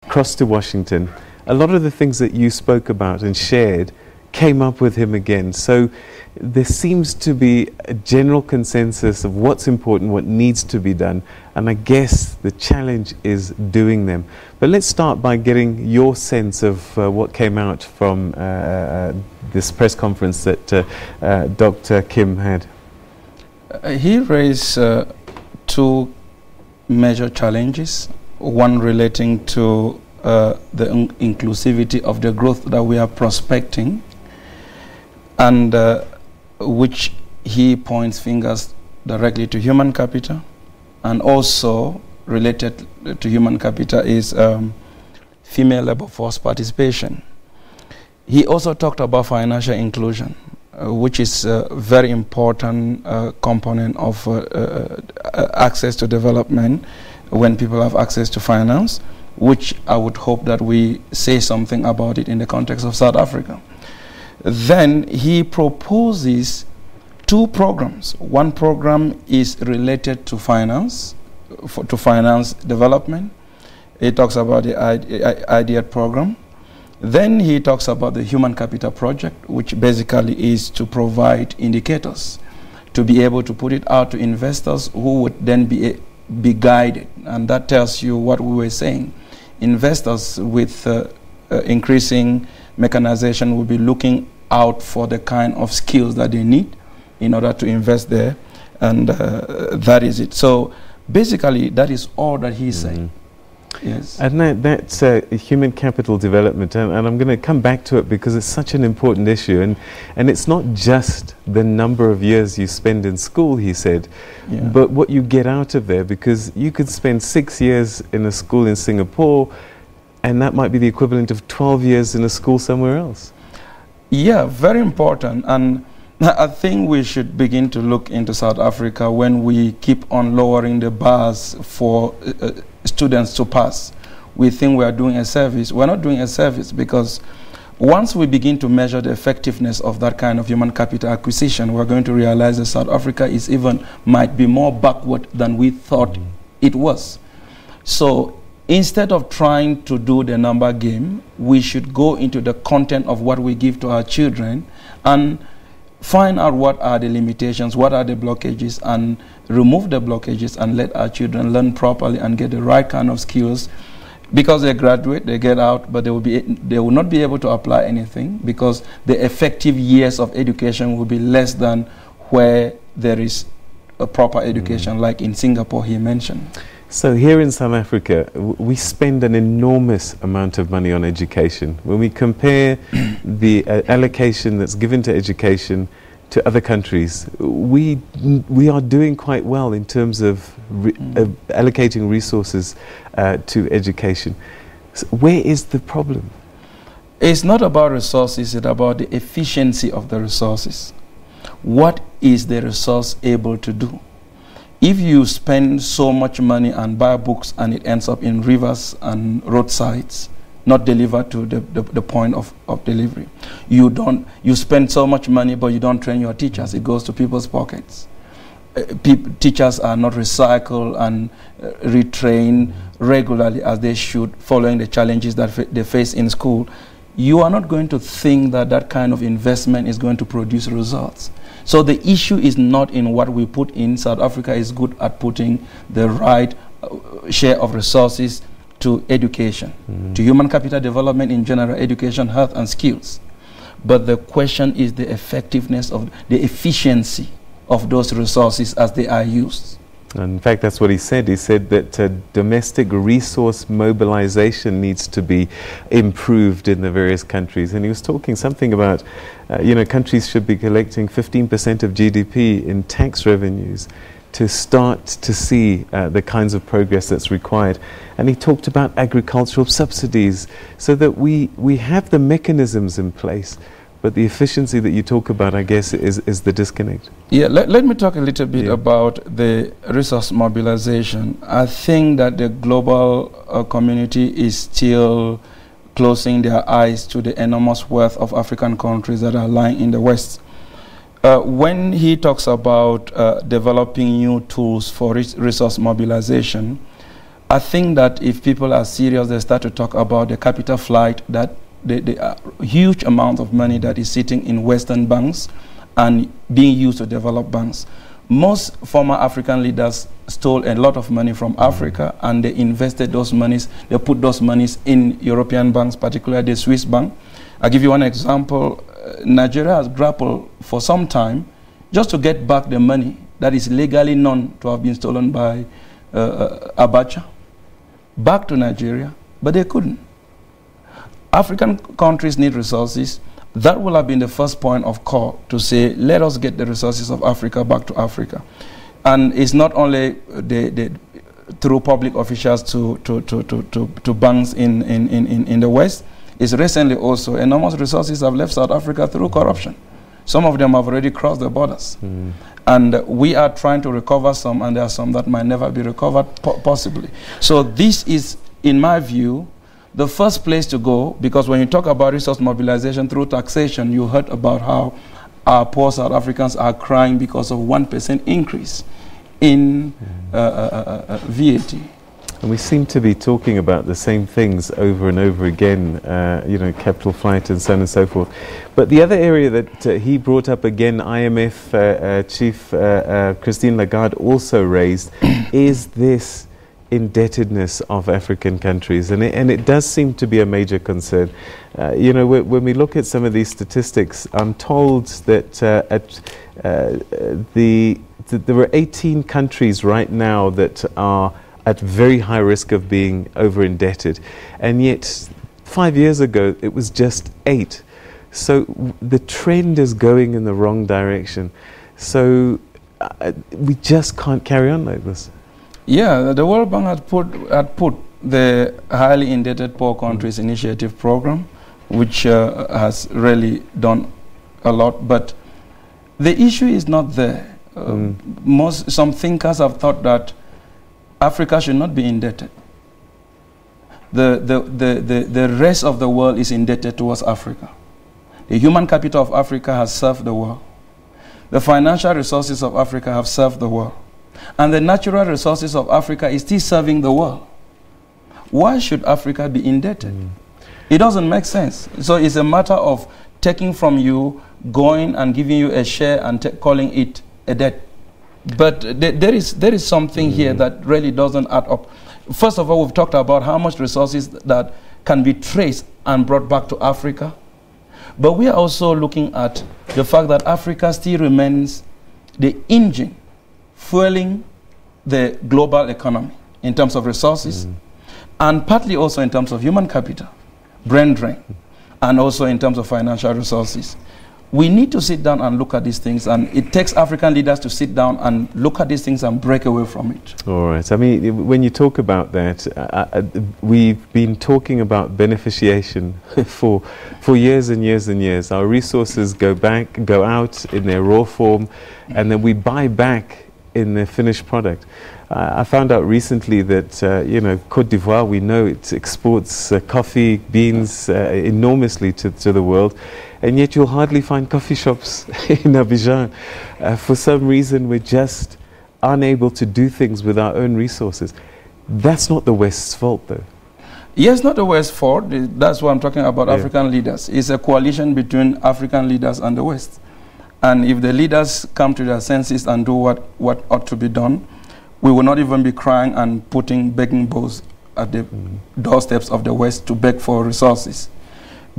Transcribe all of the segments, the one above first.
crossed to Washington, a lot of the things that you spoke about and shared came up with him again. So there seems to be a general consensus of what's important, what needs to be done, and I guess the challenge is doing them. But let's start by getting your sense of what came out from this press conference that Dr. Kim had. He raised two major challenges, one relating to the inclusivity of the growth that we are prospecting, and which he points fingers directly to human capital, and also related to human capital is female labor force participation. He also talked about financial inclusion, which is a very important component of access to development when people have access to finance, which I would hope that we say something about it in the context of South Africa. Then he proposes two programs. One program is related to finance, to finance development. He talks about the IDEAT program. Then he talks about the Human Capital Project, which basically is to provide indicators to be able to put it out to investors who would then be guided. And that tells you what we were saying. Investors with increasing mechanization will be looking out for the kind of skills that they need in order to invest there, and that is it. So basically, that is all that he's saying. Yes. And that's human capital development, and I'm going to come back to it because it's such an important issue, and it's not just the number of years you spend in school, he said, but what you get out of there, because you could spend 6 years in a school in Singapore, and that might be the equivalent of 12 years in a school somewhere else. Yeah, very important. And I think we should begin to look into South Africa when we keep on lowering the bars for students to pass. We think we are doing a service. We're not doing a service, because once we begin to measure the effectiveness of that kind of human capital acquisition, we're going to realize that South Africa is might be more backward than we thought it was. So instead of trying to do the number game, we should go into the content of what we give to our children and find out what are the limitations, what are the blockages, and remove the blockages and let our children learn properly and get the right kind of skills. Because they graduate, they get out, but they will not be able to apply anything, because the effective years of education will be less than where there is a proper education, like in Singapore he mentioned. So here in South Africa, we spend an enormous amount of money on education. When we compare the allocation that's given to education to other countries, we are doing quite well in terms of allocating resources to education. So where is the problem? It's not about resources, it's about the efficiency of the resources. What is the resource able to do? If you spend so much money and buy books and it ends up in rivers and roadsides, not delivered to the point of delivery, you spend so much money but you don't train your teachers, it goes to people's pockets. Teachers are not recycled and retrained regularly as they should, following the challenges that they face in school. You are not going to think that that kind of investment is going to produce results. So the issue is not in what we put in. South Africa is good at putting the right share of resources to education, to human capital development in general, education, health, and skills. But the question is the effectiveness of the efficiency of those resources as they are used. And in fact, that's what he said. He said that domestic resource mobilization needs to be improved in the various countries. And he was talking something about, countries should be collecting 15% of GDP in tax revenues to start to see the kinds of progress that's required. And he talked about agricultural subsidies so that we have the mechanisms in place. But the efficiency that you talk about, I guess, is the disconnect. Yeah, let me talk a little bit about the resource mobilization. I think that the global community is still closing their eyes to the enormous wealth of African countries that are lying in the West. When he talks about developing new tools for resource mobilization, I think that if people are serious, they start to talk about the capital flight, that the huge amount of money that is sitting in Western banks and being used to develop banks. Most former African leaders stole a lot of money from Africa, and they invested those monies, they put those monies in European banks, particularly the Swiss bank. I'll give you one example. Nigeria has grappled for some time just to get back the money that is legally known to have been stolen by Abacha back to Nigeria, but they couldn't. African countries need resources. That will have been the first point of call to say, let us get the resources of Africa back to Africa. And it's not only through public officials to banks in the West. It's recently also enormous resources have left South Africa through corruption. Some of them have already crossed the borders. And we are trying to recover some, and there are some that might never be recovered possibly. So this is, in my view, the first place to go, because when you talk about resource mobilization through taxation, you heard about how our poor South Africans are crying because of 1% increase in VAT. And we seem to be talking about the same things over and over again, you know, capital flight and so on and so forth. But the other area that he brought up again, IMF Chief Christine Lagarde also raised, is this indebtedness of African countries, and it does seem to be a major concern. You know, when we look at some of these statistics, I'm told that there are 18 countries right now that are at very high risk of being over-indebted, and yet 5 years ago it was just 8. So the trend is going in the wrong direction. So we just can't carry on like this. Yeah, the World Bank had put the Highly Indebted Poor Countries Initiative program, which has really done a lot. But the issue is not there. Some thinkers have thought that Africa should not be indebted. The rest of the world is indebted towards Africa. The human capital of Africa has served the world. The financial resources of Africa have served the world. And the natural resources of Africa is still serving the world. Why should Africa be indebted? It doesn't make sense. So it's a matter of taking from you, going and giving you a share and calling it a debt. But there is something here that really doesn't add up. First of all, we've talked about how much resources that can be traced and brought back to Africa. But we are also looking at the fact that Africa still remains the engine fueling the global economy in terms of resources, and partly also in terms of human capital, brain drain, and also in terms of financial resources. We need to sit down and look at these things, and it takes African leaders to sit down and look at these things and break away from it. All right. I mean, when you talk about that, we've been talking about beneficiation for years and years and years. Our resources go out in their raw form, and then we buy back in the finished product. I found out recently that you know, Côte d'Ivoire, we know it exports coffee beans enormously to the world, and yet you'll hardly find coffee shops in Abidjan. For some reason, we're just unable to do things with our own resources. That's not the West's fault, though. Yes, not the West's fault. That's what I'm talking about. African leaders. It's a coalition between African leaders and the West. And if the leaders come to their senses and do what ought to be done, we will not even be crying and putting begging bowls at the doorsteps of the West to beg for resources.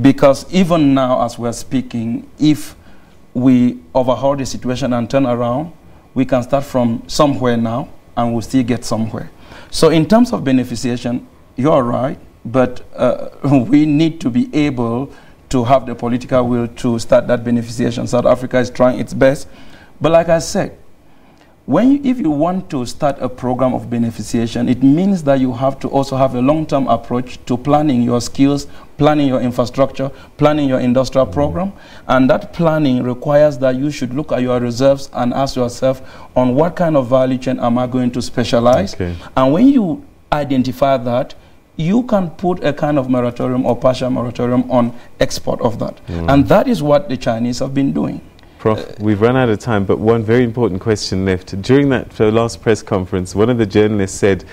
Because even now, as we're speaking, if we overhaul the situation and turn around, we can start from somewhere now and we'll still get somewhere. So in terms of beneficiation, you're right, but we need to be able to have the political will to start that beneficiation. South Africa is trying its best. But like I said, if you want to start a program of beneficiation, it means that you have to also have a long-term approach to planning your skills, planning your infrastructure, planning your industrial program. And that planning requires that you should look at your reserves and ask yourself, on what kind of value chain am I going to specialize? Okay. And when you identify that, you can put a kind of moratorium or partial moratorium on export of that. And that is what the Chinese have been doing. Prof, we've run out of time, but one very important question left. During that last press conference, one of the journalists said,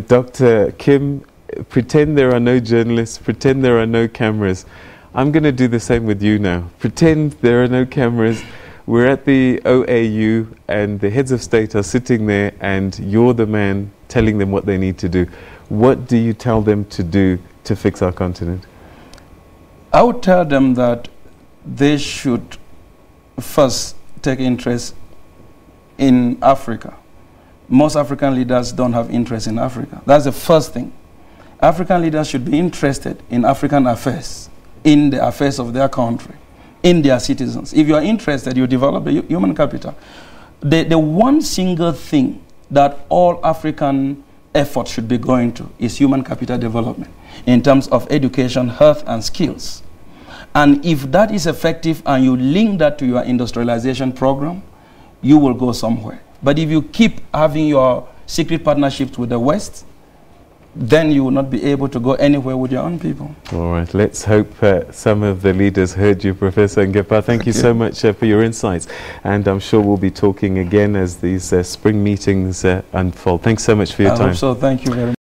Dr. Kim, pretend there are no journalists, pretend there are no cameras. I'm going to do the same with you now. Pretend there are no cameras. We're at the OAU and the heads of state are sitting there and you're the man telling them what they need to do. What do you tell them to do to fix our continent? I would tell them that they should first take interest in Africa. Most African leaders don't have interest in Africa. That's the first thing. African leaders should be interested in African affairs, in the affairs of their country, in their citizens. If you are interested, you develop the human capital. The one single thing that all African effort should be going to is human capital development in terms of education, health, and skills. And if that is effective and you link that to your industrialization program, you will go somewhere. But if you keep having your secret partnerships with the West, then you will not be able to go anywhere with your own people. All right, let's hope some of the leaders heard you, Professor Ngepah. Thank you so much for your insights. And I'm sure we'll be talking again as these spring meetings unfold. Thanks so much for your time. I hope so. Thank you very much.